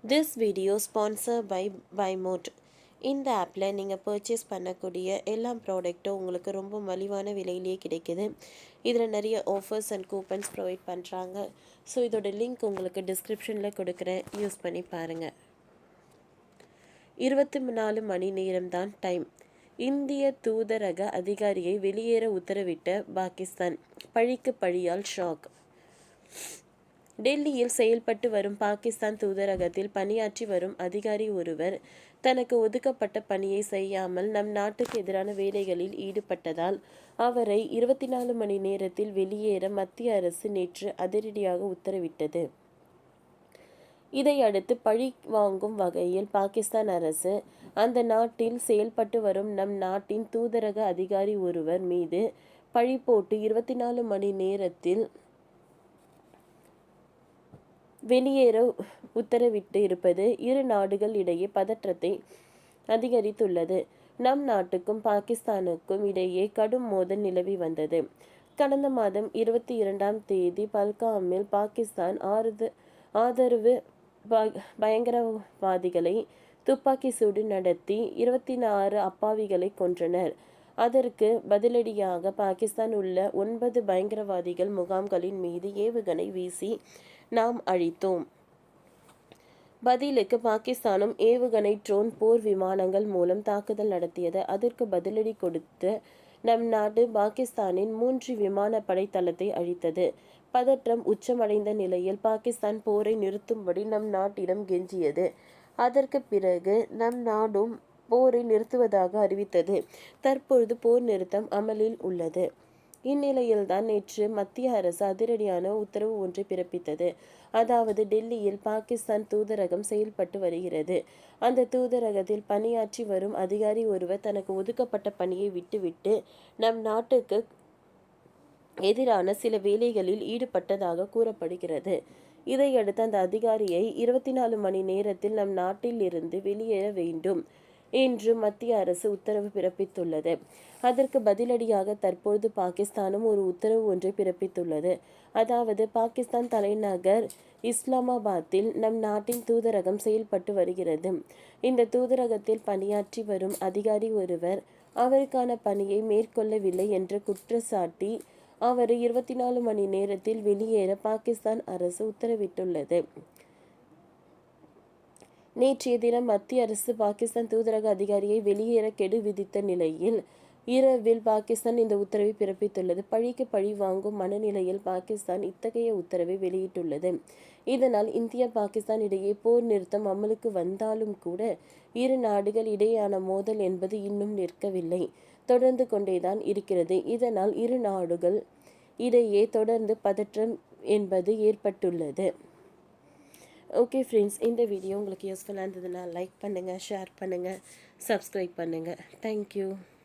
This video sponsor by Mod. இந்த ஆப்பில் நீங்கள் பர்ச்சேஸ் பண்ணக்கூடிய எல்லா ப்ராடக்ட்டும் உங்களுக்கு ரொம்ப மலிவான விலையிலேயே கிடைக்குது. இதில் நிறைய ஆஃபர்ஸ் அண்ட் கூப்பன்ஸ் ப்ரொவைட் பண்ணுறாங்க. ஸோ இதோட லிங்க் உங்களுக்கு டிஸ்கிரிப்ஷனில் கொடுக்குறேன், யூஸ் பண்ணி பாருங்கள். 24 மணி நேரம் தான் டைம். இந்திய தூதரக அதிகாரியை வெளியேற உத்தரவிட்ட பாகிஸ்தான், பழிக்கு பழியால் ஷாக். டெல்லியில் செயல்பட்டு வரும் பாகிஸ்தான் தூதரகத்தில் பணியாற்றி வரும் அதிகாரி ஒருவர் தனக்கு ஒதுக்கப்பட்ட பணியை செய்யாமல் நம் நாட்டுக்கு எதிரான வேலைகளில் ஈடுபட்டதால் அவரை 24 மணி நேரத்தில் வெளியேற மத்திய அரசு நேற்று அதிரடியாக உத்தரவிட்டது. இதையடுத்து பழி வாங்கும் வகையில் பாகிஸ்தான் அரசு அந்த நாட்டில் செயல்பட்டு வரும் நம் நாட்டின் தூதரக அதிகாரி ஒருவர் மீது பழி போட்டு 24 மணி நேரத்தில் வெளியேற உத்தரவிட்டு இருப்பது இரு நாடுகள் இடையே பதற்றத்தை அதிகரித்துள்ளது. நம் நாட்டுக்கும் பாகிஸ்தானுக்கும் இடையே கடும் மோதல் நிலவி வந்தது. கடந்த மாதம் 22ஆம் தேதி பல்காமில் பாகிஸ்தான் ஆதரவு பயங்கரவாதிகளை துப்பாக்கி சூடு நடத்தி 26 அப்பாவிகளை கொன்றனர். அதற்கு பதிலடியாக பாகிஸ்தான் உள்ள 9 பயங்கரவாதிகள் முகாம்களின் மீது ஏவுகணை வீசி நாம் அழித்தோம். பதிலுக்கு பாகிஸ்தானும் ஏவுகணை ட்ரோன் போர் விமானங்கள் மூலம் தாக்குதல் நடத்தியது. அதற்கு பதிலடி கொடுத்த நம் நாடு பாகிஸ்தானின் 3 விமானப்படை தளத்தை அழித்தது. பதற்றம் உச்சமடைந்த நிலையில் பாகிஸ்தான் போரை நிறுத்தும்படி நம் நாட்டிடம் கெஞ்சியது. அதற்கு பிறகு நம் நாடும் போரை நிறுத்துவதாக அறிவித்தது. தற்பொழுது போர் நிறுத்தம் அமலில் உள்ளது. இந்நிலையில்தான் நேற்று மத்திய அரசு அதிரடியான உத்தரவு ஒன்றை பிறப்பித்தது. அதாவது டெல்லியில் பாகிஸ்தான் தூதரகம் செயல்பட்டு வருகிறது. அந்த தூதரகத்தில் பணியாற்றி வரும் அதிகாரி ஒருவர் தனக்கு ஒதுக்கப்பட்ட பணியை விட்டுவிட்டு நம் நாட்டுக்கு எதிரான சில வேலைகளில் ஈடுபட்டதாக கூறப்படுகிறது. இதையடுத்து அந்த அதிகாரியை 24 மணி நேரத்தில் நம் நாட்டில் இருந்து வெளியேற வேண்டும் என்று மத்திய அரசு உத்தரவு பிறப்பித்துள்ளது. அதற்கு பதிலடியாக தற்பொழுது பாகிஸ்தானும் ஒரு உத்தரவு ஒன்றை பிறப்பித்துள்ளது. அதாவது பாகிஸ்தான் தலைநகர் இஸ்லாமாபாத்தில் நம் நாட்டின் தூதரகம் செயல்பட்டு வருகிறது. இந்த தூதரகத்தில் பணியாற்றி வரும் அதிகாரி ஒருவர் அவருக்கான பணியை மேற்கொள்ளவில்லை என்ற குற்றச்சாட்டி அவரை 24 மணி நேரத்தில் வெளியேற பாகிஸ்தான் அரசு உத்தரவிட்டுள்ளது. நேற்றைய தினம் மத்திய அரசு பாகிஸ்தான் தூதரக அதிகாரியை வெளியேற கெடு விதித்த நிலையில் இரவில் பாகிஸ்தான் இந்த உத்தரவை பிறப்பித்துள்ளது. பழிக்கு பழி வாங்கும் மனநிலையில் பாகிஸ்தான் இத்தகைய உத்தரவை வெளியிட்டுள்ளது. இதனால் இந்தியா பாகிஸ்தான் இடையே போர் நிறுத்தம் அமலுக்கு வந்தாலும் கூட இரு நாடுகள் இடையேயான மோதல் என்பது இன்னும் நிற்கவில்லை, தொடர்ந்து கொண்டேதான் இருக்கிறது. இதனால் இரு நாடுகள் இடையே தொடர்ந்து பதற்றம் என்பது ஏற்பட்டுள்ளது. ஓகே ஃப்ரெண்ட்ஸ், இந்த வீடியோ உங்களுக்கு யூஸ்ஃபுல்லாக இருந்ததுன்னா லைக் பண்ணுங்கள், ஷேர் பண்ணுங்கள், சப்ஸ்கிரைப் பண்ணுங்கள். தேங்க்யூ.